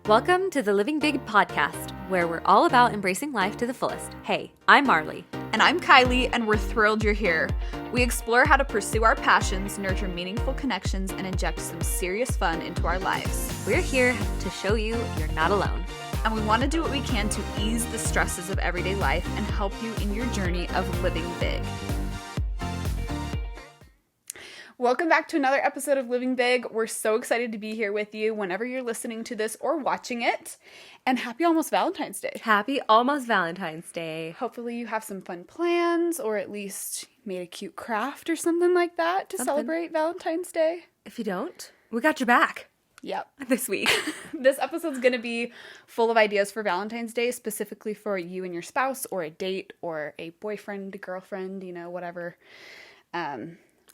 Welcome to the Living Big podcast, where we're all about embracing life to the fullest. Hey, I'm Marlie. And I'm Kylie, and we're thrilled you're here. We explore how to pursue our passions, nurture meaningful connections, and inject some serious fun into our lives. We're here to show you you're not alone. And we want to do what we can to ease the stresses of everyday life and help you in your journey of living big. Welcome back to another episode of Living Big. We're so excited to be here with you whenever you're listening to this or watching it. And happy almost Valentine's Day. Happy almost Valentine's Day. Hopefully you have some fun plans, or at least made a cute craft or something like that to celebrate Valentine's Day. If you don't, we got your back. Yep. This week. This episode's going to be full of ideas for Valentine's Day, specifically for you and your spouse, or a date, or a boyfriend, girlfriend, whatever.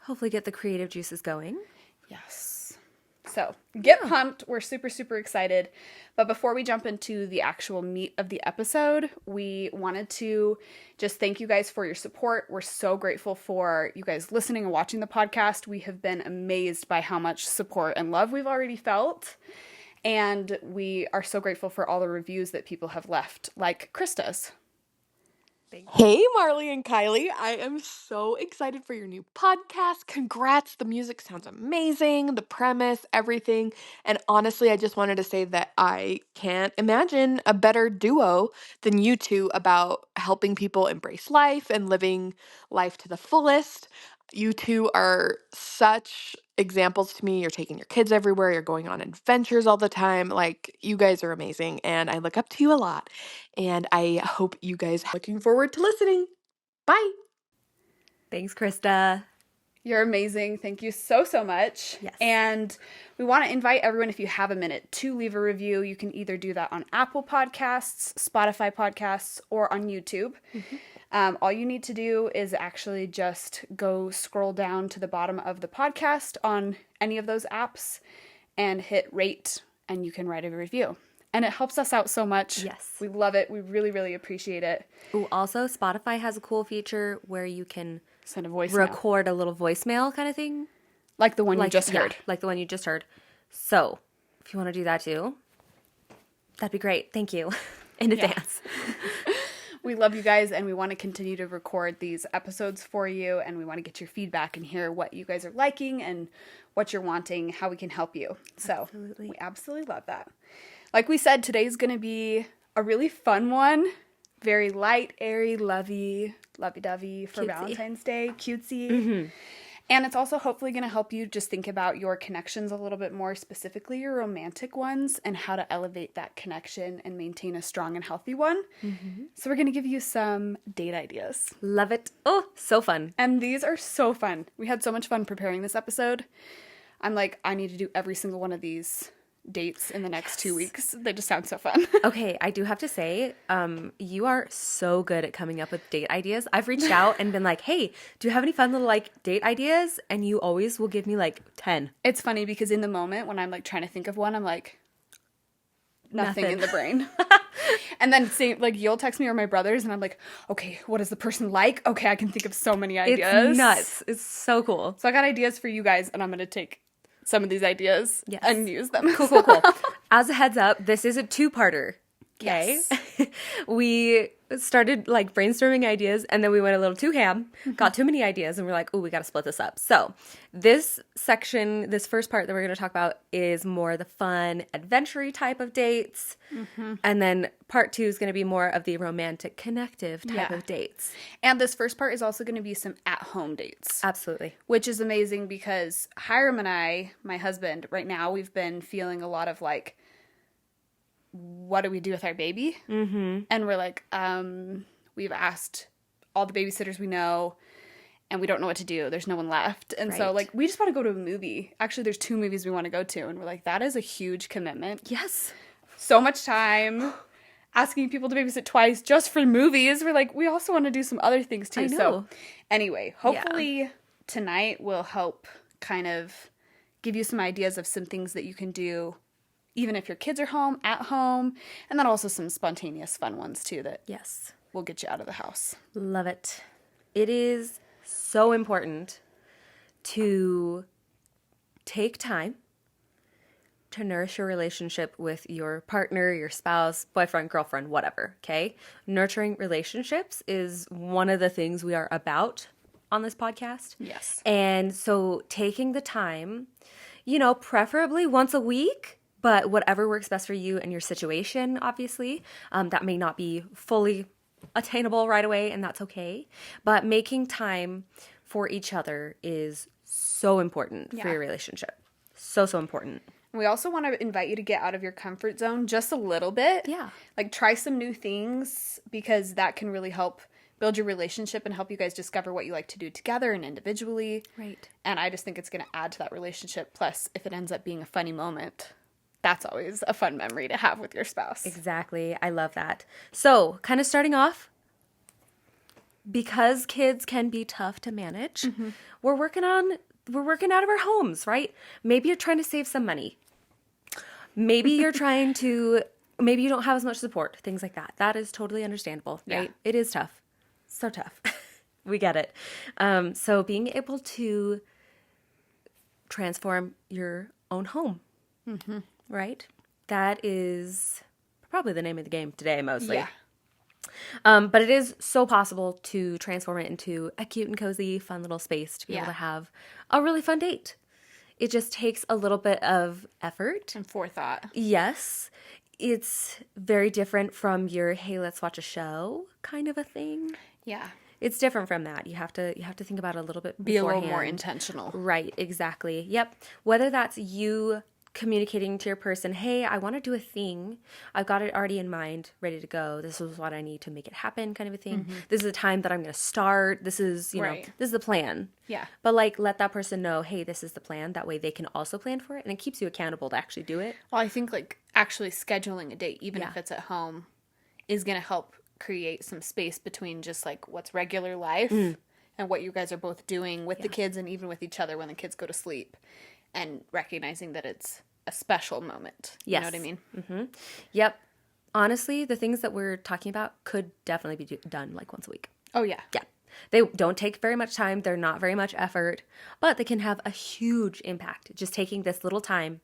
Hopefully get the creative juices going. Yes. So get pumped. We're super, super excited. But before we jump into the actual meat of the episode, we wanted to just thank you guys for your support. We're so grateful for you guys listening and watching the podcast. We have been amazed by how much support and love we've already felt. And we are so grateful for all the reviews that people have left, like Krista's. Hey, Marlie and Kylie. I am so excited for your new podcast. Congrats. The music sounds amazing, the premise, everything. And honestly, I just wanted to say that I can't imagine a better duo than you two about helping people embrace life and living life to the fullest. You two are such examples to me. You're taking your kids everywhere. You're going on adventures all the time. Like, you guys are amazing, and I look up to you a lot. And I hope you guys are looking forward to listening. Bye. Thanks, Krista. You're amazing. Thank you so, so much. Yes. And we want to invite everyone, if you have a minute, to leave a review. You can either do that on Apple Podcasts, Spotify Podcasts, or on YouTube. Mm-hmm. All you need to do is actually just go scroll down to the bottom of the podcast on any of those apps and hit rate, and you can write a review. And it helps us out so much. Yes. We love it. We really, really appreciate it. Ooh, also, Spotify has a cool feature where you can send a voicemail. Record a little voicemail kind of thing. Like the one you just heard. Like the one you just heard. So, if you want to do that too, that'd be great. Thank you in advance. We love you guys, and we want to continue to record these episodes for you, and we want to get your feedback and hear what you guys are liking and what you're wanting, how we can help you. So, Absolutely. We absolutely love that. Like we said, today's going to be a really fun one. Very light, airy, lovey-dovey for Cutesy. Valentine's Day. Cutesy. Mm-hmm. And it's also hopefully going to help you just think about your connections a little bit more, specifically your romantic ones, and how to elevate that connection and maintain a strong and healthy one. Mm-hmm. So we're going to give you some date ideas. Love it. Oh, so fun. And these are so fun. We had so much fun preparing this episode. I'm like, I need to do every single one of these dates in the next 2 weeks. They just sound so fun. Okay, I do have to say, you are so good at coming up with date ideas. I've reached out and been like, hey, do you have any fun little date ideas? And you always will give me 10. It's funny because in the moment when I'm trying to think of one, I'm like, nothing in the brain. And then you'll text me or my brothers and I'm like, okay, what is the person like? Okay, I can think of so many ideas. It's nuts. It's so cool. So I got ideas for you guys, and I'm going to take some of these ideas and use them. Cool. As a heads up, this is a two-parter. Okay. Yes. We started brainstorming ideas, and then we went a little too ham, got too many ideas, and we're like, oh, we got to split this up. So this section, this first part that we're going to talk about is more the fun, adventure-y type of dates. Mm-hmm. And then part 2 is going to be more of the romantic, connective type of dates. And this first part is also going to be some at-home dates. Absolutely. Which is amazing because Hiram and I, my husband, right now, we've been feeling a lot of what do we do with our baby? Mm-hmm. And we're like, we've asked all the babysitters we know, and we don't know what to do. There's no one left. And so, we just want to go to a movie. Actually, there's 2 movies we want to go to, and we're like, that is a huge commitment. Yes. So much time. Asking people to babysit twice just for movies. We're like, we also want to do some other things, too. I know. So, anyway, hopefully tonight will help kind of give you some ideas of some things that you can do even if your kids are home, at home, and then also some spontaneous fun ones too that will get you out of the house. Love it. It is so important to take time, to nourish your relationship with your partner, your spouse, boyfriend, girlfriend, whatever, okay? Nurturing relationships is one of the things we are about on this podcast. Yes. And so taking the time, preferably once a week, but whatever works best for you and your situation, obviously, that may not be fully attainable right away, and that's okay. But making time for each other is so important for your relationship. So, so important. We also want to invite you to get out of your comfort zone just a little bit. Yeah. Like try some new things because that can really help build your relationship and help you guys discover what you like to do together and individually. Right. And I just think it's going to add to that relationship. Plus, if it ends up being a funny moment, that's always a fun memory to have with your spouse. Exactly. I love that. So, kind of starting off, because kids can be tough to manage, we're working out of our homes, right? Maybe you're trying to save some money. Maybe you're maybe you don't have as much support, things like that. That is totally understandable, right? Yeah. It is tough. So tough. We get it. So being able to transform your own home, right? That is probably the name of the game today, mostly. Yeah. But it is so possible to transform it into a cute and cozy, fun little space to be able to have a really fun date. It just takes a little bit of effort. And forethought. Yes. It's very different from your, hey, let's watch a show kind of a thing. Yeah. It's different from that. You have to think about it a little bit Be a little more beforehand. intentional. Right, exactly. Yep. Whether that's you communicating to your person, hey, I want to do a thing. I've got it already in mind, ready to go. This is what I need to make it happen kind of a thing. This is the time that I'm going to start. This is, this is the plan. Yeah. But let that person know, hey, this is the plan. That way they can also plan for it. And it keeps you accountable to actually do it. Well, I think actually scheduling a date, even if it's at home, is going to help create some space between just what's regular life and what you guys are both doing with the kids and even with each other when the kids go to sleep. And recognizing that it's a special moment. You know what I mean? Mm-hmm. Yep. Honestly, the things that we're talking about could definitely be done once a week. Oh, yeah. Yeah. They don't take very much time. They're not very much effort, but they can have a huge impact. Just taking this little time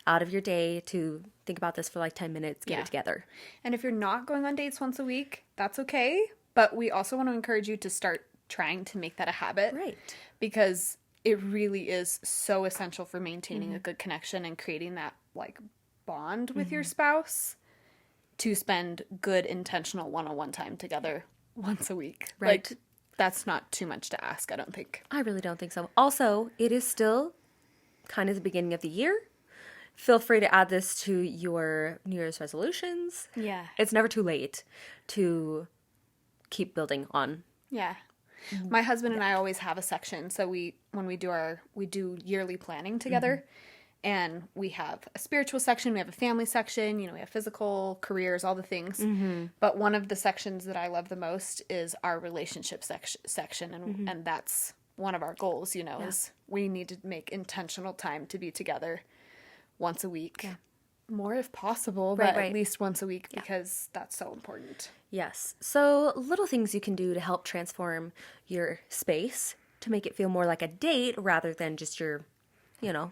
out of your day to think about this for 10 minutes, get it together. And if you're not going on dates once a week, that's okay. But we also want to encourage you to start trying to make that a habit. Right. Because it really is so essential for maintaining a good connection and creating that bond with your spouse to spend good intentional one-on-one time together once a week. Right. That's not too much to ask, I don't think. I really don't think so. Also, it is still kind of the beginning of the year. Feel free to add this to your New Year's resolutions. Yeah. It's never too late to keep building on. Yeah. My husband and I always have a section. So when we do yearly planning together, and we have a spiritual section, we have a family section, we have physical, careers, all the things. But one of the sections that I love the most is our relationship section. And that's one of our goals, is we need to make intentional time to be together once a week. Yeah. More if possible, but at least once a week because that's so important. Yes. So little things you can do to help transform your space to make it feel more like a date rather than just your,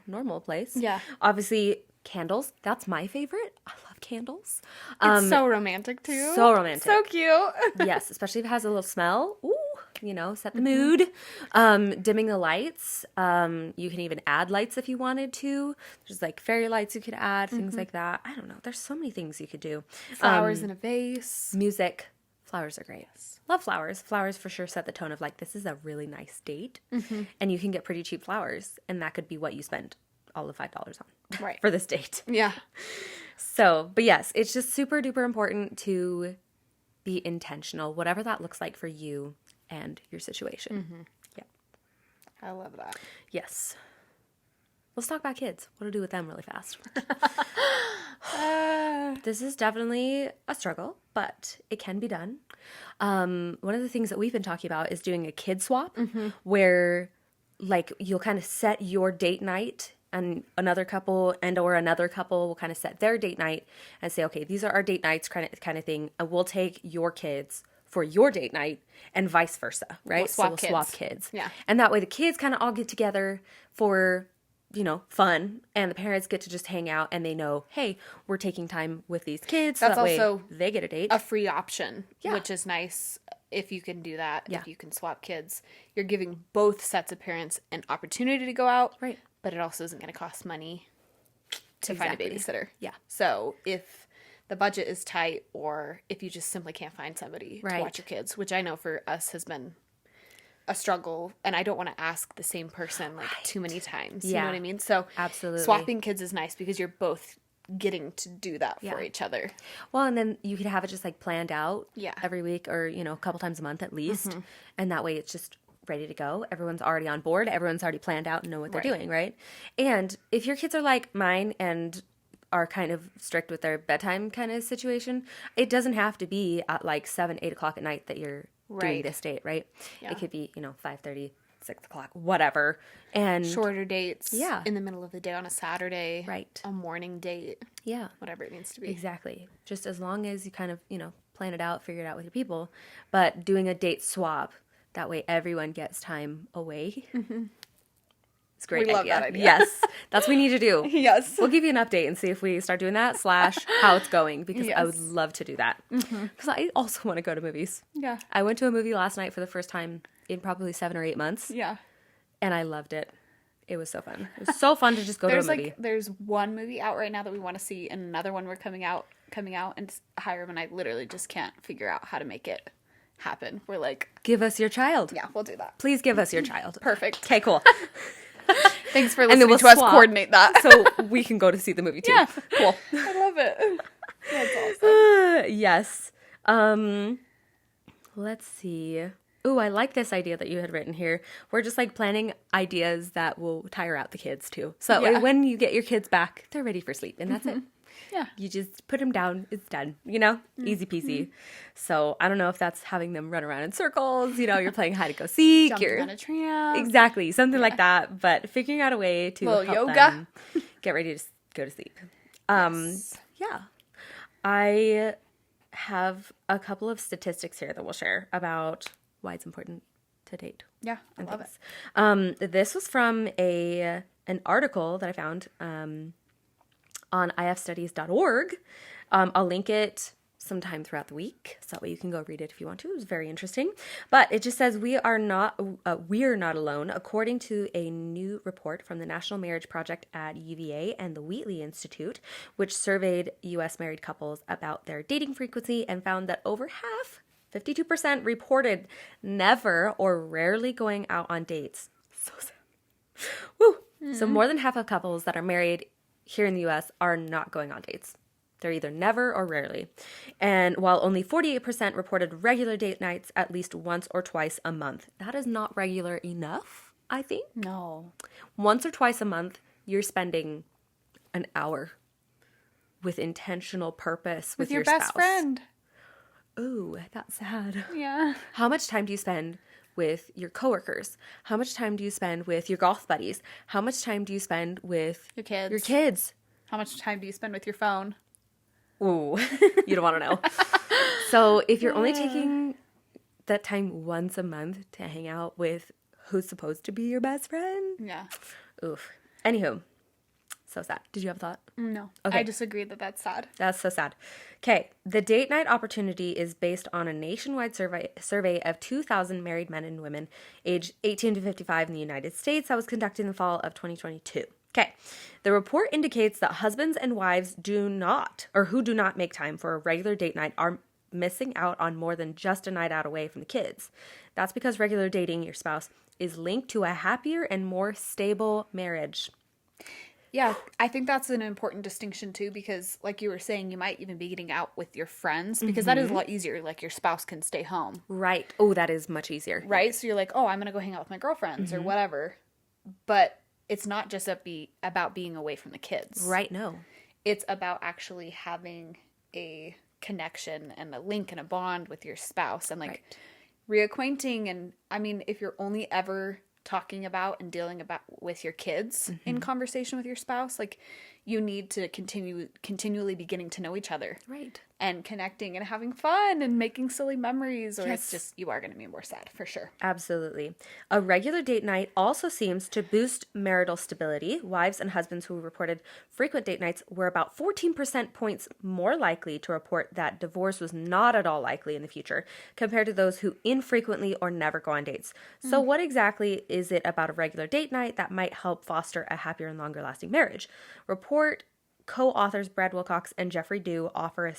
normal place. Yeah. Obviously, candles. That's my favorite. I love candles. It's so romantic too. So romantic. So cute. Yes, especially if it has a little smell. Ooh, set the mood. Dimming the lights. You can even add lights if you wanted to. There's fairy lights you could add, things like that. I don't know. There's so many things you could do. Flowers in a vase. Music. Flowers are great. Yes. Love flowers. Flowers for sure set the tone of this is a really nice date. And you can get pretty cheap flowers. And that could be what you spend all of $5 on for this date. Yeah. So, but yes, it's just super duper important to be intentional, whatever that looks like for you and your situation. Yeah. I love that. Yes. Let's talk about kids. What to do with them really fast. This is definitely a struggle, but it can be done. One of the things that we've been talking about is doing a kid swap where you'll kind of set your date night and another couple will kind of set their date night and say, okay, these are our date nights kind of thing. And we'll take your kids for your date night and vice versa, right? We'll swap swap kids. Yeah. And that way the kids kind of all get together for fun, and the parents get to just hang out and they know, hey, we're taking time with these kids. So That's that way also they get a date. a free option, Yeah. which is nice if you can do that. Yeah. If you can swap kids, you're giving both sets of parents an opportunity to go out. Right. But it also isn't going to cost money to find a babysitter. Yeah. So if the budget is tight, or if you just simply can't find somebody to watch your kids, which I know for us has been a struggle, and I don't want to ask the same person too many times. You know what I mean? So absolutely, swapping kids is nice because you're both getting to do that for each other. Well, and then you could have it just planned out every week, or a couple times a month at least, and that way it's just ready to go. Everyone's already on board. Everyone's already planned out and know what they're doing, right? And if your kids are like mine and are kind of strict with their bedtime kind of situation, it doesn't have to be at 7, 8 o'clock at night that you're doing this date, right? Yeah. It could be 5:30, 6 o'clock, whatever. And shorter dates in the middle of the day on a Saturday, right? A morning date, whatever it needs to be. Exactly. Just as long as you kind of plan it out, figure it out with your people. But doing a date swap, that way everyone gets time away. It's a great idea. We love that idea. Yes. That's what we need to do. Yes. We'll give you an update and see if we start doing that / how it's going, because I would love to do that. Because I also want to go to movies. Yeah. I went to a movie last night for the first time in probably 7 or 8 months. Yeah. And I loved it. It was so fun. It was so fun to just go to a movie. There's one movie out right now that we want to see, and another one we're coming out, and Hiram and I literally just can't figure out how to make it happen. We're like, give us your child. Yeah, we'll do that. Please give us your child. Perfect. Okay, cool. Thanks for listening to us coordinate that. So we can go to see the movie too. Yeah. Cool. I love it. That's awesome. Yes. Let's see. Ooh, I like this idea that you had written here. We're just planning ideas that will tire out the kids too. So that way when you get your kids back, they're ready for sleep, and that's it. Yeah. You just put them down. It's done. Easy peasy. So I don't know if that's having them run around in circles. You're playing hide and go seek. Jumping on a tram. Exactly. Something like that. But figuring out a way to help yoga. them get ready to go to sleep. Yeah. I have a couple of statistics here that we'll share about why it's important to date. Yeah, I love it. This was from an article that I found on ifstudies.org. I'll link it sometime throughout the week, so that way you can go read it if you want to. It was very interesting. But it just says we're not alone. According to a new report from the National Marriage Project at UVA and the Wheatley Institute, which surveyed U.S. married couples about their dating frequency and found that over half, 52%, reported never or rarely going out on dates. So sad. Woo! So more than half of couples that are married here in the U.S. are not going on dates. They're either never or rarely. And while only 48% reported regular date nights at least once or twice a month, that is not regular enough, I think. No. Once or twice a month, you're spending an hour with intentional purpose with your best spouse. friend. Ooh, that's sad. Yeah. How much time do you spend with your coworkers? How much time do you spend with your golf buddies? How much time do you spend with your kids? How much time do you spend with your phone? Ooh, you don't want to know. So if you're only taking that time once a month to hang out with who's supposed to be your best friend? Yeah. Oof. Anywho, so sad. Did you have a thought? No. Okay. I disagree that's sad. That's so sad. Okay. The date night opportunity is based on a nationwide survey of 2,000 married men and women aged 18 to 55 in the United States that was conducted in the fall of 2022. Okay. The report indicates that husbands and wives who do not make time for a regular date night are missing out on more than just a night out away from the kids. That's because regular dating your spouse is linked to a happier and more stable marriage. Yeah, I think that's an important distinction too, because like you were saying, you might even be getting out with your friends, because that is a lot easier. Like your spouse can stay home. Right. Oh, that is much easier. Right? So you're like, oh, I'm going to go hang out with my girlfriends or whatever. But it's not just about being away from the kids. Right, no. It's about actually having a connection and a link and a bond with your spouse and reacquainting. And I mean, if you're only ever talking about and dealing with your kids in conversation with your spouse, you need to continually be getting to know each other. Right. And connecting and having fun and making silly memories, or Yes. it's just, you are going to be more sad, for sure. Absolutely. A regular date night also seems to boost marital stability. Wives and husbands who reported frequent date nights were about 14% points more likely to report that divorce was not at all likely in the future compared to those who infrequently or never go on dates. So what exactly is it about a regular date night that might help foster a happier and longer lasting marriage? Report co-authors Brad Wilcox and Jeffrey Dew offer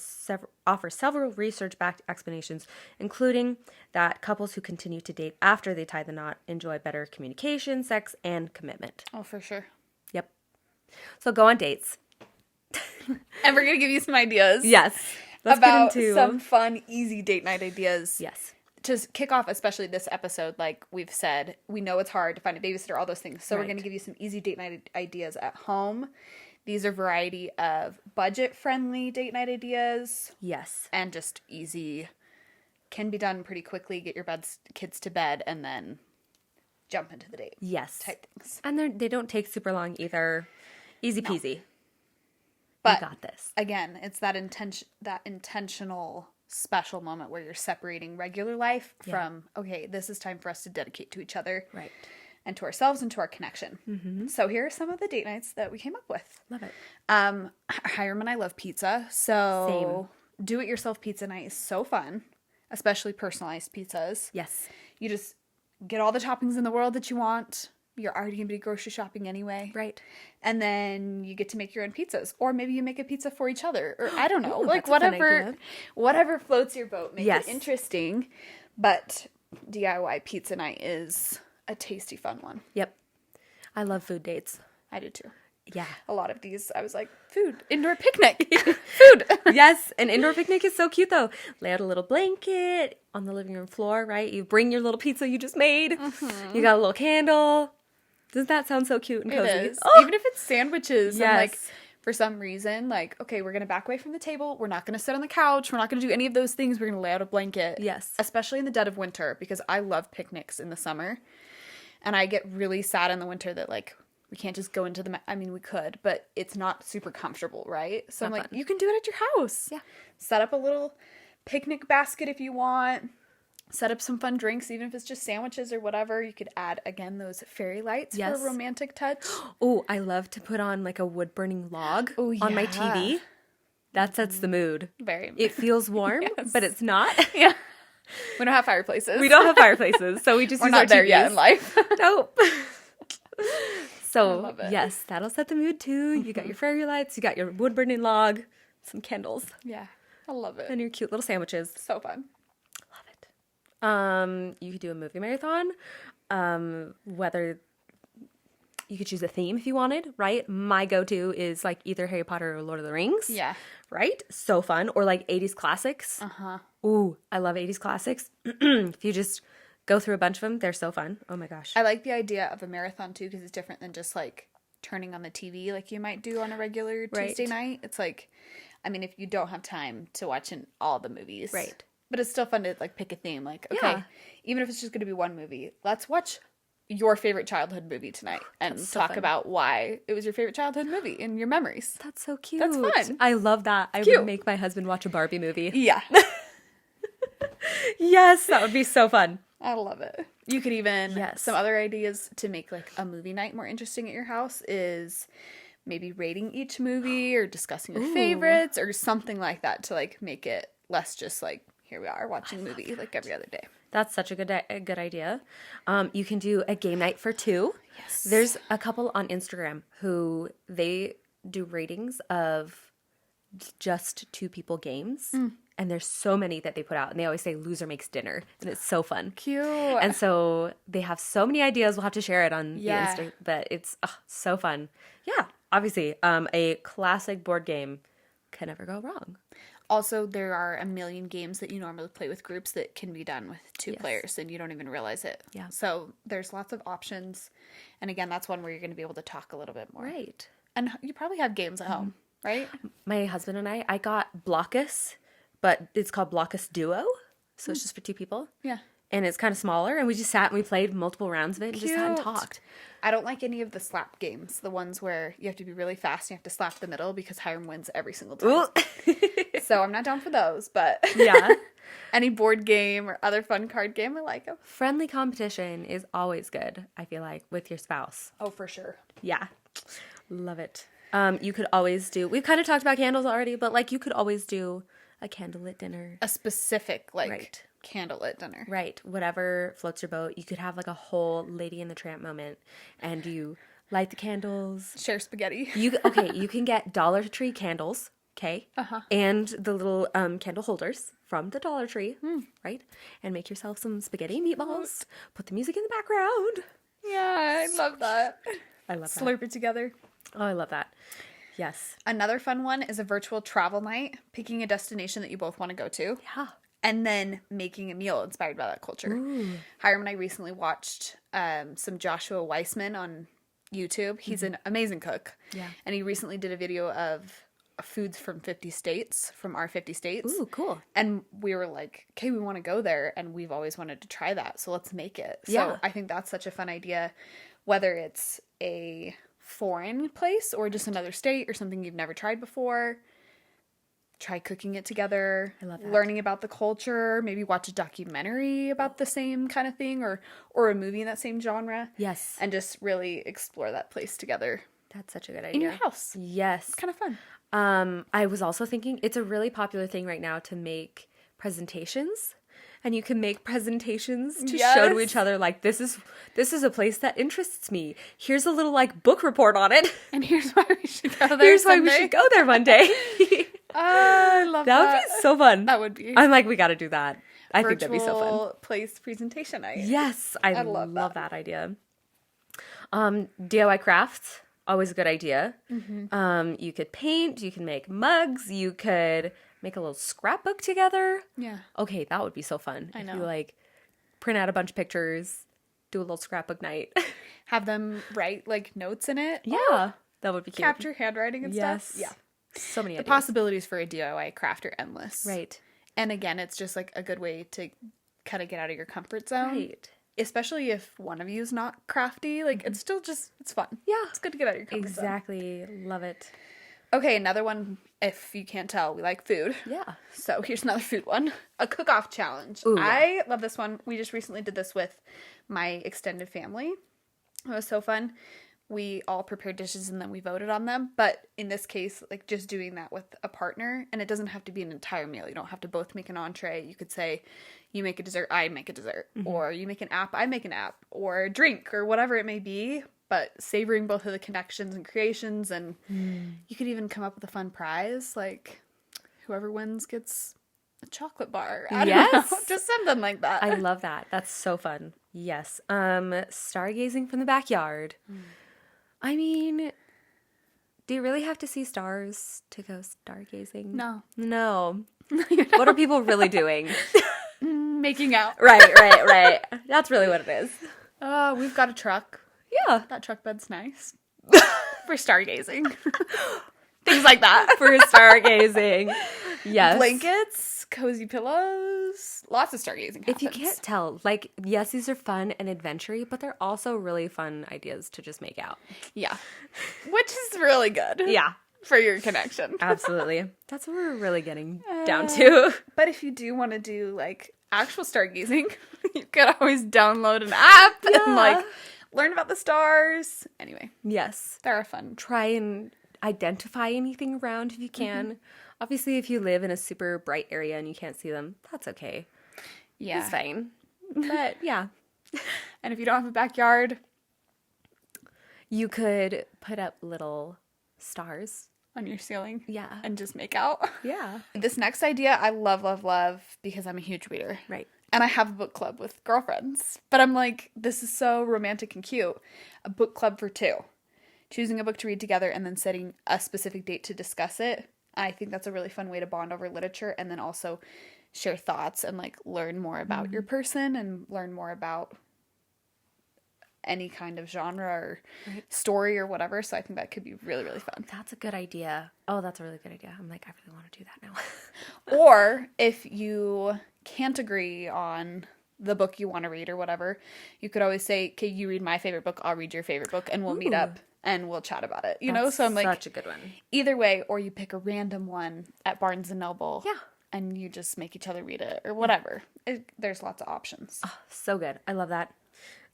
several research-backed explanations, including that couples who continue to date after they tie the knot enjoy better communication, sex, and commitment. Oh, for sure. Yep. So go on dates. And we're going to give you some ideas. Yes. Let's about get into some fun, easy date night ideas. Yes. To kick off, especially this episode, like we've said, we know it's hard to find a babysitter, all those things. So we're Right. going to give you some easy date night ideas at home. These are a variety of budget-friendly date night ideas. Yes. And just easy, can be done pretty quickly. Get your kids to bed and then jump into the date. Yes. Type things. And they don't take super long either. Easy peasy. But you got this. again, it's that intentional special moment where you're separating regular life from, okay, this is time for us to dedicate to each other. Right. And to ourselves and to our connection. Mm-hmm. So here are some of the date nights that we came up with. Love it. Hiram and I love pizza. So do-it-yourself pizza night is so fun, especially personalized pizzas. Yes. You just get all the toppings in the world that you want. You're already going to be grocery shopping anyway. Right. And then you get to make your own pizzas. Or maybe you make a pizza for each other. Or I don't know. Ooh, like that's a fun idea. whatever floats your boat. Make Yes. it interesting. But DIY pizza night is a tasty, fun one. Yep. I love food dates. I do too. Yeah. A lot of these, I was like, food, indoor picnic, food. Yes. An indoor picnic is so cute though. Lay out a little blanket on the living room floor, right? You bring your little pizza you just made. Mm-hmm. You got a little candle. Doesn't that sound so cute and cozy? It is. Oh! Even if it's sandwiches. Yes. And like, for some reason, like, okay, we're going to back away from the table. We're not going to sit on the couch. We're not going to do any of those things. We're going to lay out a blanket. Yes. Especially in the dead of winter, because I love picnics in the summer. And I get really sad in the winter that, like, we can't just go into I mean, we could, but it's not super comfortable, right? So I'm Not like, fun. you can do it at your house. Yeah. Set up a little picnic basket if you want. Set up some fun drinks, even if it's just sandwiches or whatever. You could add, again, those fairy lights for Yes. a romantic touch. Oh, I love to put on like a wood burning log on my yeah. TV. That sets the mood. Very. It feels warm, Yes. but it's not. Yeah. We don't have fireplaces. We don't have fireplaces, so we just We're use our not there TVs. yet in life. Nope. So, love it. yes, that'll set the mood too. You got your fairy lights, you got your wood burning log, some candles, Yeah. I love it. and your cute little sandwiches. So fun. Love it. You could do a movie marathon. Whether you could choose a theme if you wanted, right? My go-to is like either Harry Potter or Lord of the Rings. Yeah. Right? So fun. Or like 80s classics. Uh-huh. Ooh, I love 80s classics. If you just go through a bunch of them, they're so fun. Oh my gosh. I like the idea of a marathon too, because it's different than just like turning on the TV like you might do on a regular Right. Tuesday night. It's like, I mean, if you don't have time to watch in all the movies. Right. But it's still fun to like pick a theme. Like, okay, Yeah. even if it's just going to be one movie, let's watch your favorite childhood movie tonight and That's so talk fun. about why it was your favorite childhood movie and your memories. That's so cute. That's fun. I love that. I Cute. would make my husband watch a Barbie movie. Yeah. Yes, that would be so fun. I love it. You could even, Yes. some other ideas to make like a movie night more interesting at your house is maybe rating each movie or discussing your Ooh. favorites or something like that to like make it less just like, here we are watching a movie like every other day. That's such a good idea. You can do a game night for two. Yes. There's a couple on Instagram who they do ratings of just two people games. And there's so many that they put out. And they always say loser makes dinner. And it's so fun. Cute. And so they have so many ideas. We'll have to share it on Yeah. the Insta. But it's so fun. Yeah. Obviously, a classic board game can never go wrong. Also, there are a million games that you normally play with groups that can be done with two Yes. players and you don't even realize it. Yeah. So there's lots of options. And again, that's one where you're going to be able to talk a little bit more. Right. And you probably have games at home, right? My husband and I got Blockus, but it's called Blockus Duo. So it's just for two people. Yeah. and it's kind of smaller, and we just sat and we played multiple rounds of it and just sat and Cute. talked. I don't like any of the slap games, the ones where you have to be really fast and you have to slap the middle because Hiram wins every single time. So I'm not down for those, but Yeah. any board game or other fun card game, I like them. Friendly competition is always good, I feel like, with your spouse. Oh, for sure. Yeah. Love it. You could always do, we've kind of talked about candles already, but like you could always do a candlelit dinner. A specific, like, Right. candlelit dinner. Right. Whatever floats your boat. You could have like a whole Lady in the Tramp moment, and you light the candles. Share spaghetti. You can get Dollar Tree candles, okay? And the little candle holders from the Dollar Tree, right? And make yourself some spaghetti meatballs. Put the music in the background. Yeah, I love that. I love that. Slurp it together. Oh, I love that. Yes. Another fun one is a virtual travel night, picking a destination that you both want to go to. Yeah. And then making a meal inspired by that culture. Hiram and I recently watched some Joshua Weissman on YouTube. He's an amazing cook. Yeah. And he recently did a video of foods from 50 states, from our 50 states. Ooh, cool. And we were like, okay, we want to go there. And we've always wanted to try that. So let's make it. Yeah. So I think that's such a fun idea, whether it's a foreign place or just another state or something you've never tried before. Try cooking it together. I love that. Learning about the culture. Maybe watch a documentary about the same kind of thing or a movie in that same genre. Yes. And just really explore that place together That's such a good idea. in your house. Yes. It's kind of fun. I was also thinking it's a really popular thing right now to make presentations. And you can make presentations to show to each other, like, this is a place that interests me. Here's a little, like, book report on it. And here's why we should go there Here's why someday. we should go there one day. I love that. That would be so fun. That would be. I'm like, we got to do that. I think that'd be so fun. Virtual place presentation night. Yes, I love love that idea. DIY crafts, always a good idea. You could paint, you can make mugs, you could make a little scrapbook together. Yeah. Okay, that would be so fun. I If know. you like print out a bunch of pictures, do a little scrapbook night. Have them write like notes in it. Yeah, that would be cute. Capture handwriting and Yes. stuff. Yeah. So many The ideas. possibilities for a DIY craft are endless. Right. And again, it's just like a good way to kind of get out of your comfort zone. Right. Especially if one of you is not crafty. Like, it's still just, it's fun. Yeah. It's good to get out of your comfort zone. Exactly. Love it. Okay, another one, if you can't tell, we like food. Yeah. So here's another food one. A cook-off challenge. Ooh, yeah. I love this one. We just recently did this with my extended family. It was so fun. We all prepared dishes and then we voted on them. But in this case, like just doing that with a partner, and it doesn't have to be an entire meal. You don't have to both make an entree. You could say, you make a dessert, I make a dessert. Or you make an app, I make an app. Or a drink, or whatever it may be. But savoring both of the connections and creations. And you could even come up with a fun prize. Like, whoever wins gets a chocolate bar. I don't know. Yes. Just something like that. I love that. That's so fun. Yes. Stargazing from the backyard. I mean, do you really have to see stars to go stargazing? No. No. What are people really doing? Making out. Right. That's really what it is. We've got a truck. Yeah. That truck bed's nice. For stargazing. Things like that. For stargazing. Yes. Blankets, cozy pillows, lots of stargazing happens. If you can't tell, like, yes, these are fun and adventure-y, but they're also really fun ideas to just make out. Yeah. Which is really good. Yeah. For your connection. Absolutely. That's what we're really getting down to. But if you do want to do, like, actual stargazing, you could always download an app and, like, learn about the stars. Anyway, Yes. they're fun. Try and identify anything around if you can. Obviously, if you live in a super bright area and you can't see them, that's okay. Yeah. It's fine. But yeah, And if you don't have a backyard, you could put up little stars. on your ceiling. Yeah. And just make out. Yeah. This next idea I love because I'm a huge reader. Right. And I have a book club with girlfriends. But I'm like, this is so romantic and cute. A book club for two. Choosing a book to read together and then setting a specific date to discuss it. I think that's a really fun way to bond over literature and then also share thoughts and like learn more about your person and learn more about any kind of genre or story or whatever. So I think that could be really, really fun. That's a good idea. Oh, that's a really good idea. I'm like, I really want to do that now. Or if you can't agree on the book you want to read or whatever, you could always say, okay, you read my favorite book, I'll read your favorite book, and we'll meet up and we'll chat about it. You know, so I'm like, such a good one. Either way, or you pick a random one at Barnes and Noble. Yeah. And you just make each other read it or whatever. There's lots of options. Oh, so good. I love that.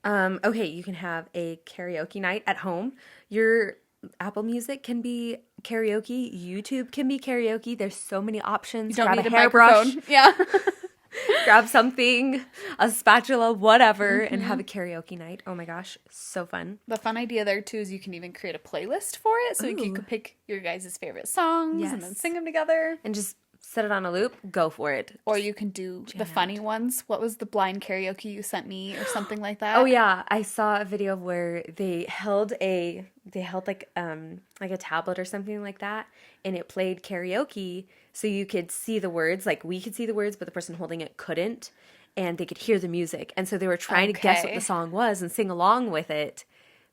Okay, you can have a karaoke night at home. Your Apple Music can be karaoke. YouTube can be karaoke. There's so many options. You don't Grab need a a hairbrush. microphone. Yeah. Grab something, a spatula, whatever, and have a karaoke night. Oh my gosh, so fun. The fun idea there too is you can even create a playlist for it, so you could pick your guys' favorite songs and then sing them together. And just set it on a loop. Go for it. Or you can do the funny ones. What was the blind karaoke you sent me, or something like that? Oh yeah, I saw a video of where they held like a tablet or something like that, and it played karaoke, so you could see the words. Like we could see the words, but the person holding it couldn't, and they could hear the music. And so they were trying to guess what the song was and sing along with it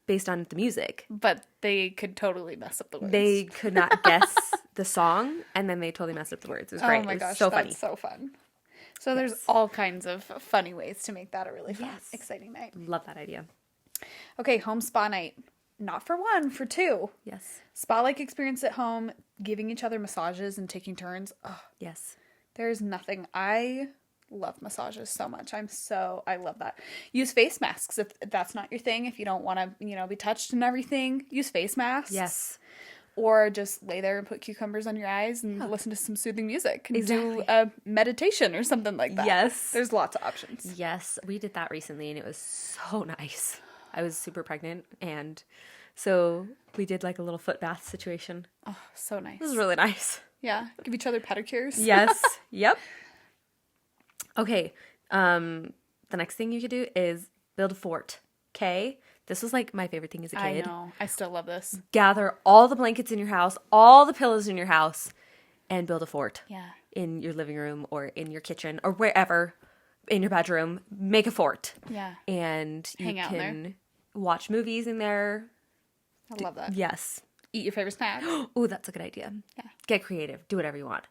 based on the music. But they could totally mess up the words. They could not guess the song, and then they totally messed up the words. It was great. Oh my It was gosh, so that's funny. so fun. So there's all kinds of funny ways to make that a really fun, exciting night. Love that idea. Okay, home spa night. Not for one, for two. Yes. Spa-like experience at home, giving each other massages and taking turns. Oh, Yes. there's nothing. I love massages so much. I love that. Use face masks if that's not your thing. If you don't want to, be touched and everything, use face masks. Yes. Or just lay there and put cucumbers on your eyes and listen to some soothing music. And Exactly. do a meditation or something like that. Yes. There's lots of options. Yes, we did that recently, and it was so nice. I was super pregnant, and so we did like a little foot bath situation. Oh, so nice. It was really nice. Yeah. Give each other pedicures. Yes. Yep. Okay. The next thing you could do is build a fort. Okay. This was like my favorite thing as a kid. I know. I still love this. Gather all the blankets in your house, all the pillows in your house, and build a fort. Yeah. In your living room or in your kitchen or wherever, in your bedroom. Make a fort. Yeah. And you Hang out in can watch movies in there. I love that. Yes. Eat your favorite snack. Oh, that's a good idea. Yeah. Get creative. Do whatever you want.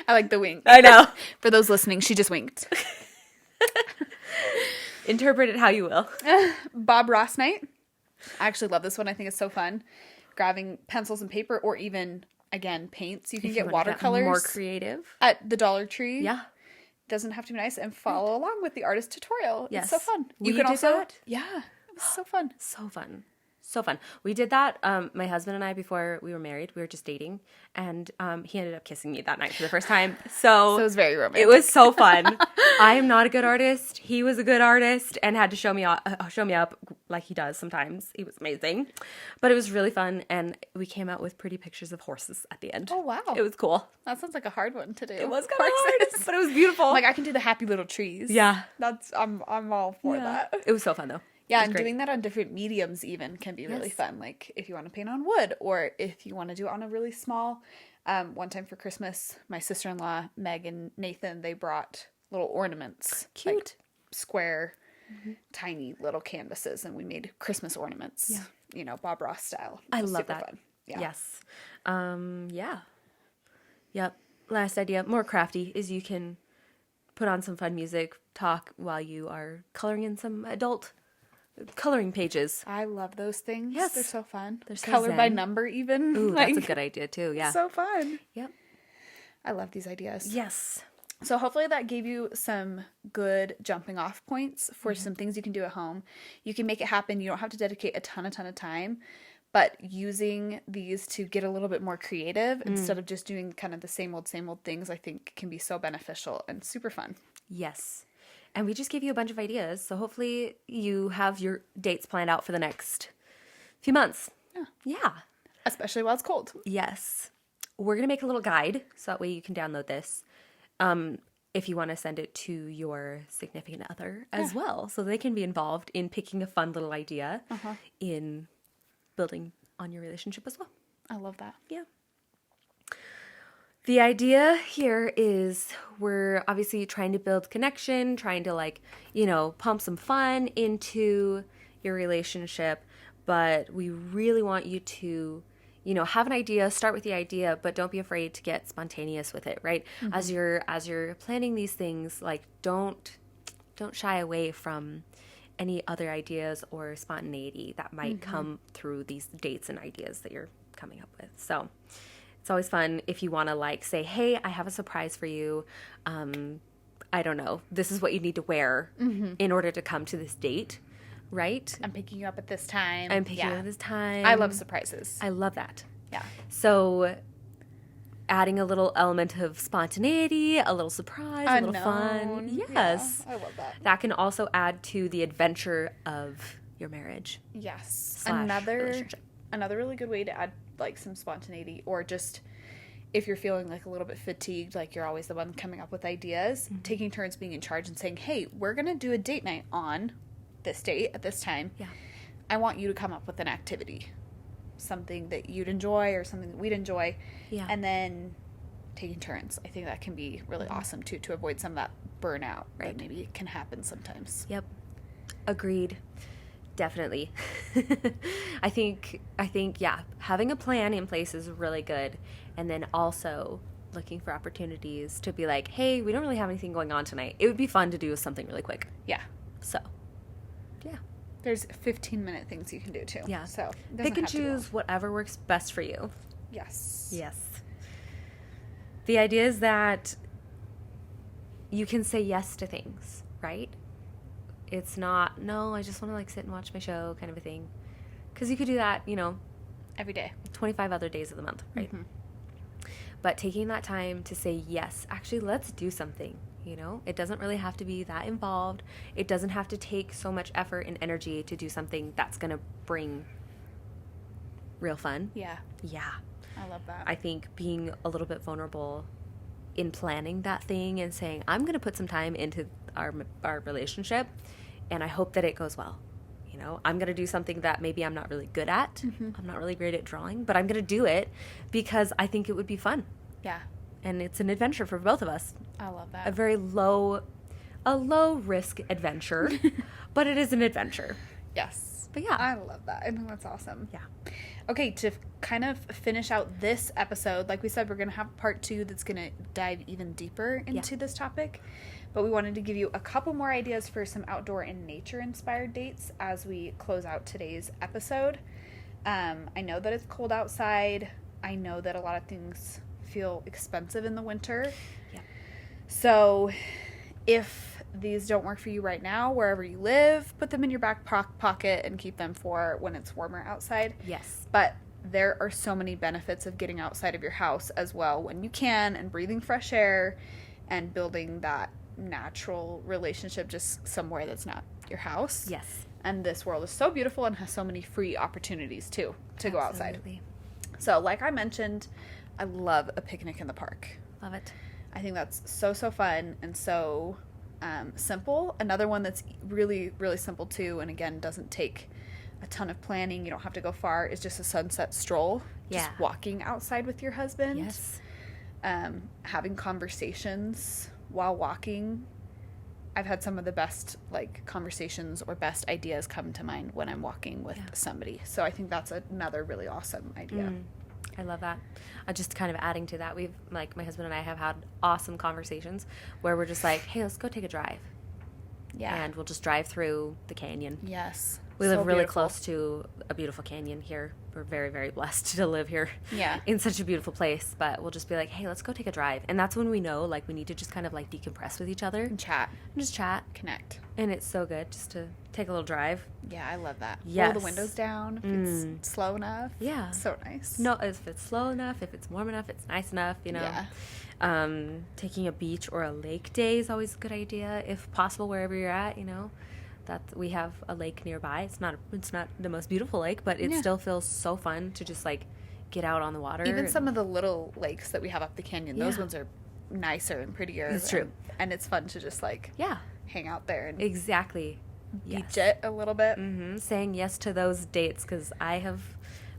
I like the wink. I know. For those listening, she just winked. Interpret it how you will. Bob Ross night. I actually love this one. I think it's so fun. Grabbing pencils and paper, or even, again, paints. You can get watercolors. More creative. At the Dollar Tree. Yeah. Doesn't have to be nice. And follow along with the artist tutorial. Yes. It's so fun. You can also... that? Yeah. It was so fun. So fun. So fun. We did that, my husband and I, before we were married. We were just dating. And he ended up kissing me that night for the first time. So it was very romantic. It was so fun. I am not a good artist. He was a good artist and had to show me up like he does sometimes. He was amazing. But it was really fun. And we came out with pretty pictures of horses at the end. Oh, wow. It was cool. That sounds like a hard one to do. It was kind of hard, but it was beautiful. Like, I can do the happy little trees. Yeah. I'm all for that. It was so fun, though. Yeah, and doing that on different mediums even can be really fun. Like, if you want to paint on wood, or if you want to do it on a really small. One time for Christmas, my sister-in-law, Meg and Nathan, they brought little ornaments. Cute. Like square, tiny little canvases, and we made Christmas ornaments. Yeah. Bob Ross style. I love super that. Fun. Yeah. Yes. Yeah. Yep. Last idea, more crafty, is you can put on some fun music, talk while you are coloring in some adult coloring pages. I love those things. Yes. They're so fun. They're so Color by zen. number even. Ooh, that's a good idea too. Yeah. So fun. Yep. I love these ideas. Yes. So hopefully that gave you some good jumping off points for some things you can do at home. You can make it happen. You don't have to dedicate a ton of time, but using these to get a little bit more creative instead of just doing kind of the same old things, I think can be so beneficial and super fun. Yes. And we just gave you a bunch of ideas. So hopefully you have your dates planned out for the next few months. Yeah. Yeah. Especially while it's cold. Yes. We're going to make a little guide so that way you can download this if you want to send it to your significant other as well. So they can be involved in picking a fun little idea in building on your relationship as well. I love that. Yeah. The idea here is we're obviously trying to build connection, trying to pump some fun into your relationship, but we really want you to have an idea, start with the idea, but don't be afraid to get spontaneous with it, right? As you're planning these things, like don't shy away from any other ideas or spontaneity that might come through these dates and ideas that you're coming up with. So it's always fun if you want to like say, hey, I have a surprise for you. I don't know. This is what you need to wear in order to come to this date, right? I'm picking you up at this time. I'm picking you up at this time. I love surprises. I love that. Yeah. So adding a little element of spontaneity, a little surprise, a little fun. Yes. Yeah, I love that. That can also add to the adventure of your marriage. Yes. / relationship. Another really good way to add like some spontaneity, or just if you're feeling like a little bit fatigued, like you're always the one coming up with ideas, taking turns being in charge and saying, hey, we're going to do a date night on this date at this time. Yeah. I want you to come up with an activity, something that you'd enjoy or something that we'd enjoy. Yeah. And then taking turns. I think that can be really awesome too, to avoid some of that burnout that maybe can happen sometimes. Yep. Agreed. Definitely. I think yeah, having a plan in place is really good. And then also looking for opportunities to be like, hey, we don't really have anything going on tonight. It would be fun to do something really quick. Yeah. So, yeah. There's 15-minute things you can do too. Yeah. So Pick and choose whatever works best for you. Yes. Yes. The idea is that you can say yes to things, right? It's not, no, I just want to like sit and watch my show kind of a thing. Because you could do that, every day. 25 other days of the month, right? But taking that time to say, yes, actually, let's do something, It doesn't really have to be that involved. It doesn't have to take so much effort and energy to do something that's going to bring real fun. Yeah. Yeah. I love that. I think being a little bit vulnerable in planning that thing and saying, I'm going to put some time into our relationship, and I hope that it goes well. I'm going to do something that maybe I'm not really good at. I'm not really great at drawing, but I'm going to do it because I think it would be fun. Yeah. And it's an adventure for both of us. I love that. A very low risk adventure, but it is an adventure. Yes. But yeah. I love that. I think that's awesome. Yeah. Okay, to kind of finish out this episode, like we said, we're going to have part 2 that's going to dive even deeper into this topic. But we wanted to give you a couple more ideas for some outdoor and nature-inspired dates as we close out today's episode. I know that it's cold outside. I know that a lot of things feel expensive in the winter. Yeah. So if these don't work for you right now, wherever you live, put them in your back pocket and keep them for when it's warmer outside. Yes. But there are so many benefits of getting outside of your house as well when you can, and breathing fresh air and building that natural relationship just somewhere that's not your house. Yes. And this world is so beautiful and has so many free opportunities too to go outside. Absolutely. So like I mentioned, I love a picnic in the park. Love it. I think that's so fun and so simple. Another one that's really, really simple too, and again, doesn't take a ton of planning. You don't have to go far. Is just a sunset stroll. Yeah. Just walking outside with your husband. Yes. Having conversations while walking. I've had some of the best conversations or best ideas come to mind when I'm walking with somebody. So I think that's another really awesome idea. I love that. Just kind of adding to that, we've my husband and I have had awesome conversations where we're just like, hey, let's go take a drive. Yeah. And we'll just drive through the canyon. Yes. We So live really beautiful. close to a beautiful canyon here. We're very, very blessed to live here. Yeah. In such a beautiful place. But we'll just be like, hey, let's go take a drive. And that's when we know we need to just kind of decompress with each other. And chat. And just chat. Connect. And it's so good just to take a little drive. Yeah, I love that. Yes. Roll the windows down if it's slow enough. Yeah. So nice. No, if it's slow enough, if it's warm enough, it's nice enough, Yeah. Taking a beach or a lake day is always a good idea, if possible, wherever you're at, that we have a lake nearby. It's not the most beautiful lake, but it still feels so fun to just get out on the water. Even some of the little lakes that we have up the canyon, those Yeah. ones are nicer and prettier. It's true. And it's fun to just hang out there and Exactly. beach it a little bit. Saying yes to those dates, because I have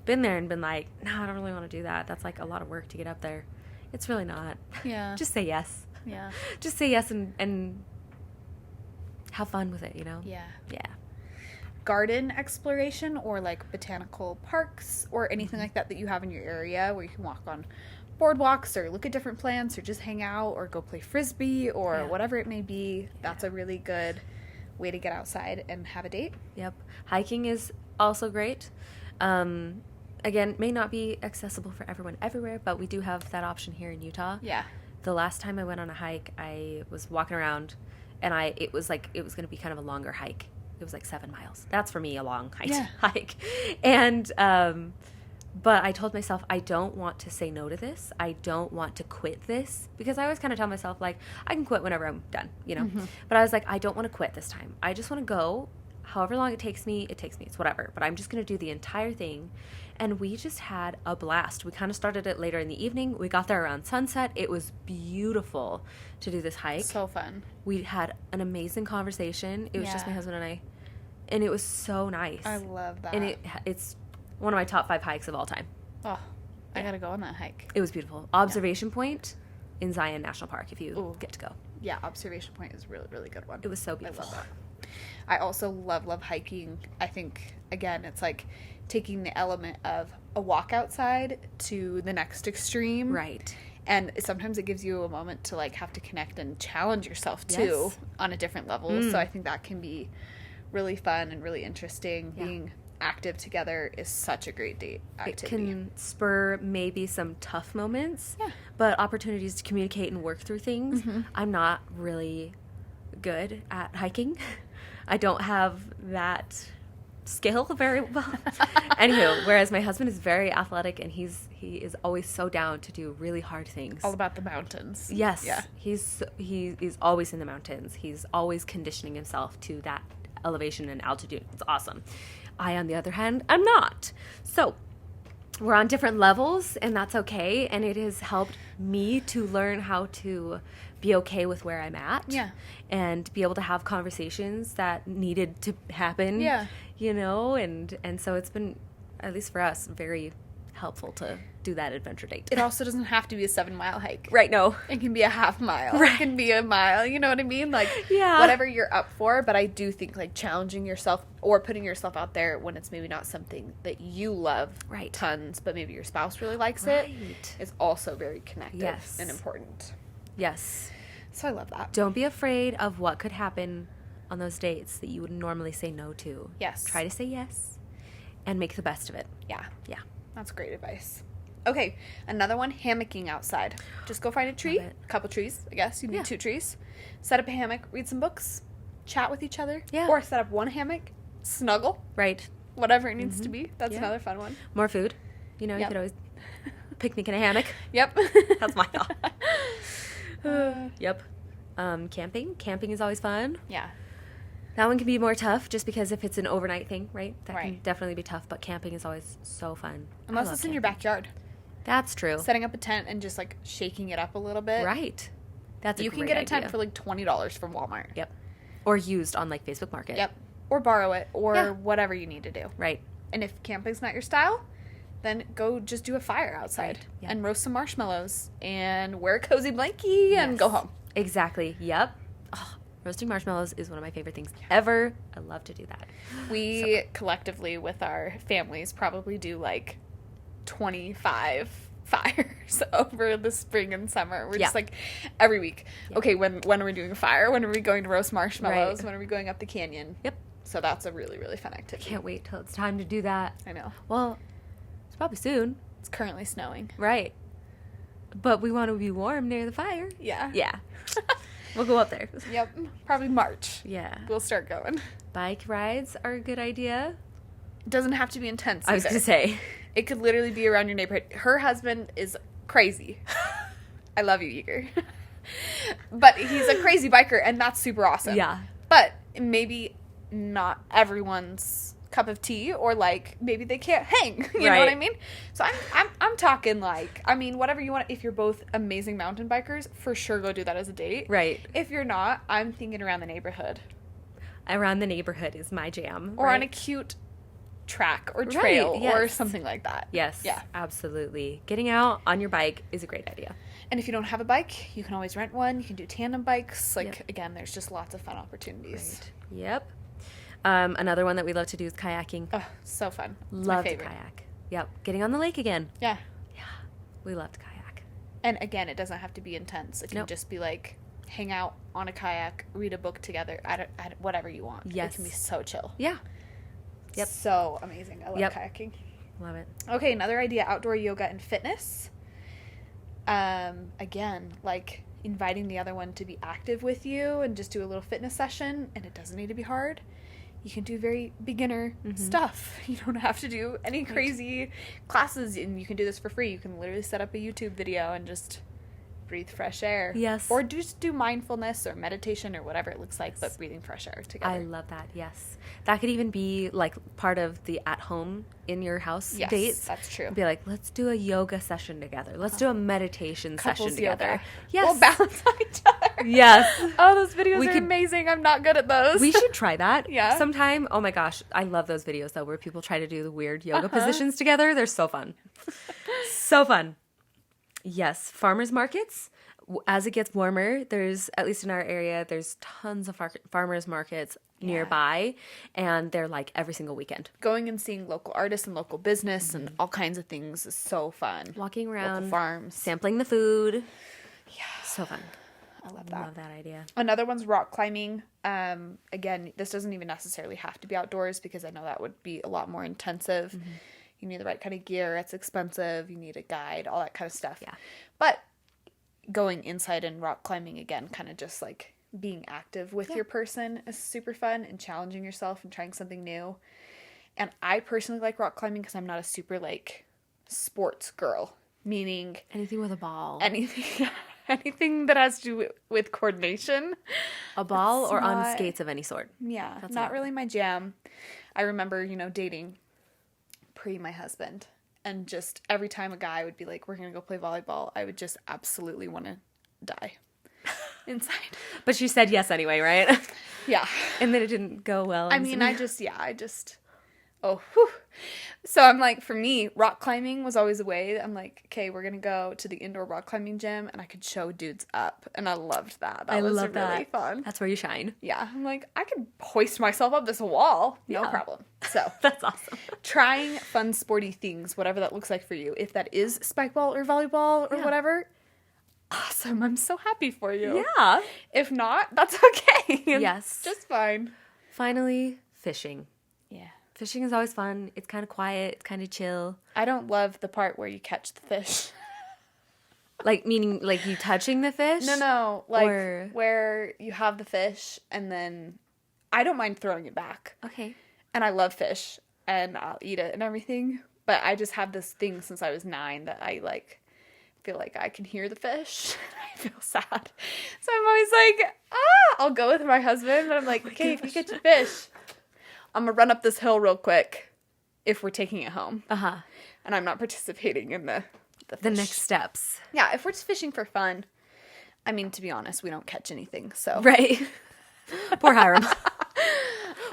been there and been like, no, I don't really want to do that. That's a lot of work to get up there. It's really not. Yeah. Just say yes. Yeah. Just say yes and have fun with it, Yeah. Yeah. garden exploration or like botanical parks or anything like that you have in your area where you can walk on boardwalks or look at different plants or just hang out or go play frisbee or whatever it may be, that's a really good way to get outside and have a date. Yep. Hiking is also great. Again, may not be accessible for everyone everywhere, but we do have that option here in Utah. Yeah. The last time I went on a hike, I was walking around, and it was going to be kind of a longer hike. It was like 7 miles. That's for me a long hike. And but I told myself I don't want to say no to this. I don't want to quit this, because I always kind of tell myself like I can quit whenever I'm done, you know. But I was like, I don't want to quit this time. I just want to go. However long it takes me. It's whatever. But I'm just going to do the entire thing. And we just had a blast. We kind of started it later in the evening. We got there around sunset. It was beautiful to do this hike. So fun. We had an amazing conversation. It was just my husband and I. And it was so nice. I love that. And it's one of my top 5 hikes of all time. Oh, I got to go on that hike. It was beautiful. Observation Point in Zion National Park, if you get to go. Yeah, Observation Point is a really, really good one. It was so beautiful. I love that. I also love hiking. I think, again, it's like taking the element of a walk outside to the next extreme. Right. And sometimes it gives you a moment to like have to connect and challenge yourself too on a different level. So I think that can be really fun and really interesting. Being active together is such a great date activity. It can spur maybe some tough moments, but opportunities to communicate and work through things. I'm not really good at hiking. I don't have that skill very well. Anywho, whereas my husband is very athletic, and he is always so down to do really hard things. All about the mountains. Yes. Yeah. He's always in the mountains. He's always conditioning himself to that elevation and altitude. It's awesome. I, on the other hand, am not. So we're on different levels, and that's okay. And it has helped me to learn how to be okay with where I'm at. Yeah. And be able to have conversations that needed to happen. Yeah. You know, and so it's been, at least for us, very helpful to do that adventure date. It also doesn't have to be a 7-mile hike. Right, no. It can be a half mile. Right. It can be a mile. You know what I mean? Like, Yeah. whatever you're up for. But I do think, like, challenging yourself or putting yourself out there when it's maybe not something that you love tons, but maybe your spouse really likes it, is also very connected and important. Yes. So I love that. Don't be afraid of what could happen on those dates that you would normally say no to. Yes. Try to say yes and make the best of it. Yeah. Yeah. That's great advice. Okay, another one, hammocking outside. Just go find a tree, a couple trees, I guess. You need 2 trees. Set up a hammock, read some books, chat with each other. Yeah. Or set up one hammock, snuggle. Right. Whatever it needs to be. That's another fun one. More food. You know, you could always picnic in a hammock. Yep. That's my thought. Yep. Camping. Camping is always fun. Yeah. That one can be more tough just because if it's an overnight thing, right? That can Right. definitely be tough, but camping is always so fun. Unless it's in your backyard. That's true. Setting up a tent and just like shaking it up a little bit. Right. That's a You great can get a tent idea. for like $20 from Walmart. Yep. Or used on like Facebook Market. Yep. Or borrow it or whatever you need to do. Right. And if camping's not your style, then go just do a fire outside and roast some marshmallows and wear a cozy blankie and go home. Exactly. Yep. Oh, roasting marshmallows is one of my favorite things ever. I love to do that. We collectively with our families probably do like 25 fires over the spring and summer. We're just like every week. Okay, when are we doing a fire? When are we going to roast marshmallows? Right. When are we going up the canyon? Yep. So that's a really, really fun activity. Can't wait till it's time to do that. I know. Well, it's probably soon. It's currently snowing. Right. But we want to be warm near the fire. Yeah. Yeah. We'll go up there. Yep. Probably March. Yeah. We'll start going. Bike rides are a good idea. It doesn't have to be intense I was either. going to say. It could literally be around your neighborhood. Her husband is crazy. I love you, Eager. But he's a crazy biker, and that's super awesome. Yeah. But maybe not everyone's cup of tea, or like maybe they can't hang. You know what I mean? So I'm talking like, I mean, whatever you want. If you're both amazing mountain bikers, for sure go do that as a date. Right. If you're not, I'm thinking around the neighborhood. Around the neighborhood is my jam. Or on a cute track or trail or something like that. Yes. Yeah. Absolutely. Getting out on your bike is a great idea. And if you don't have a bike, you can always rent one. You can do tandem bikes. Like, again, there's just lots of fun opportunities. Right. Yep. Another one that we love to do is kayaking. Oh, so fun. It's Love my to favorite. kayak. Yep. Getting on the lake again. Yeah. Yeah. We love to kayak. And again, it doesn't have to be intense. It can Nope. just be like hang out on a kayak, read a book together, whatever you want. Yes. It can be so chill. Yeah. Yep. So amazing. I love Yep. kayaking. Love it. Okay, another idea, outdoor yoga and fitness. Again, like inviting the other one to be active with you and just do a little fitness session, and it doesn't need to be hard. You can do very beginner stuff. You don't have to do any crazy classes, and you can do this for free. You can literally set up a YouTube video and just breathe fresh air. Yes. Or just do mindfulness or meditation or whatever it looks like, but breathing fresh air together. I love that. Yes. That could even be like part of the at home in your house Yes, dates. that's true. Be like, let's do a yoga session together. Let's do a meditation Couples session together. yoga. Yes. We'll balance on each other. Yes. Oh, those videos We are could- amazing. I'm not good at those. We should try that. Yeah. Sometime. Oh my gosh. I love those videos though where people try to do the weird yoga positions together. They're so fun. So fun. Yes. Farmers markets. As it gets warmer, there's, at least in our area, there's tons of farmers markets nearby, and they're like every single weekend. Going and seeing local artists and local business and all kinds of things is so fun. Walking around, Local farms. sampling the food. Yeah. So fun. I love that. Love that idea. Another one's rock climbing. Again, this doesn't even necessarily have to be outdoors because I know that would be a lot more intensive. You need the right kind of gear. It's expensive. You need a guide, all that kind of stuff. Yeah. But going inside and rock climbing again, kind of just like being active with your person is super fun, and challenging yourself and trying something new. And I personally like rock climbing because I'm not a super like sports girl, meaning Anything with a ball. anything that has to do with coordination. A ball It's or on not- skates of any sort. Yeah, That's not not- really my jam. I remember, dating pre my husband, and just every time a guy would be like, we're going to go play volleyball, I would just absolutely want to die inside. But she said yes anyway, right? Yeah. And then it didn't go well. I mean, oh, whew. So I'm like, for me, rock climbing was always a way. I'm like, okay, we're going to go to the indoor rock climbing gym, and I could show dudes up. And I loved that. That was love really that. fun. That's where you shine. Yeah. I'm like, I could hoist myself up this wall. No Yeah. problem. So That's awesome. trying fun, sporty things, whatever that looks like for you. If that is spike ball or volleyball or Yeah. whatever, awesome. I'm so happy for you. Yeah. If not, that's okay. Yes. Just fine. Finally, fishing. Yeah. Fishing is always fun. It's kind of quiet. It's kind of chill. I don't love the part where you catch the fish. Like, meaning, like, you touching the fish? No. Like, Or- where you have the fish and then I don't mind throwing it back. Okay. And I love fish and I'll eat it and everything. But I just have this thing since I was 9 that I, like, feel like I can hear the fish. I feel sad. So I'm always like, I'll go with my husband. And I'm like, okay, if you catch a fish, I'm going to run up this hill real quick if we're taking it home. Uh-huh. And I'm not participating in the The fish. next steps. Yeah, if we're just fishing for fun, I mean, to be honest, we don't catch anything. So Right. Poor Hiram.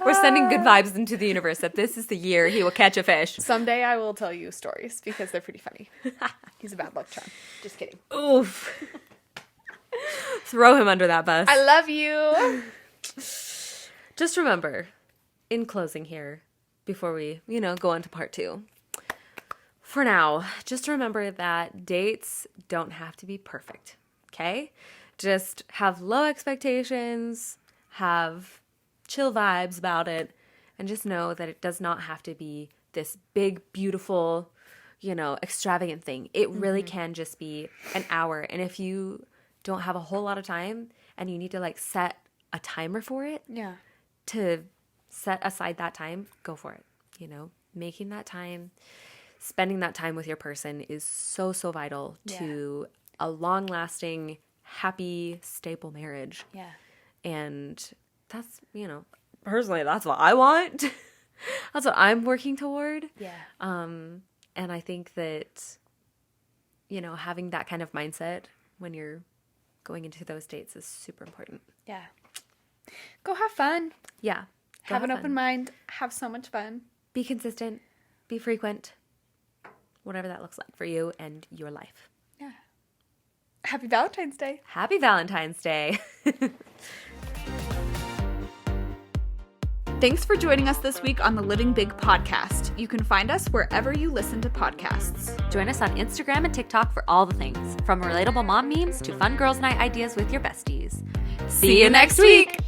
We're sending good vibes into the universe that this is the year he will catch a fish. someday I will tell you stories because they're pretty funny. He's a bad luck charm. Just kidding. Oof. Throw him under that bus. I love you. Just remember, in closing here, before we, go on to part 2, for now, just remember that dates don't have to be perfect, okay? Just have low expectations, have chill vibes about it, and just know that it does not have to be this big, beautiful, extravagant thing. It really can just be an hour. And if you don't have a whole lot of time and you need to set a timer for it, Yeah. to set aside that time, go for it. Making that time, spending that time with your person is so, so vital to a long-lasting, happy, stable marriage. Yeah. And that's, personally, that's what I want. That's what I'm working toward. Yeah. And I think that, having that kind of mindset when you're going into those dates is super important. Yeah. Go have fun. Yeah. Go Have an fun. open mind. Have so much fun. Be consistent. Be frequent. Whatever that looks like for you and your life. Yeah. Happy Valentine's Day. Happy Valentine's Day. Thanks for joining us this week on the Living Big podcast. You can find us wherever you listen to podcasts. Join us on Instagram and TikTok for all the things, from relatable mom memes to fun girls' night ideas with your besties. See you next week!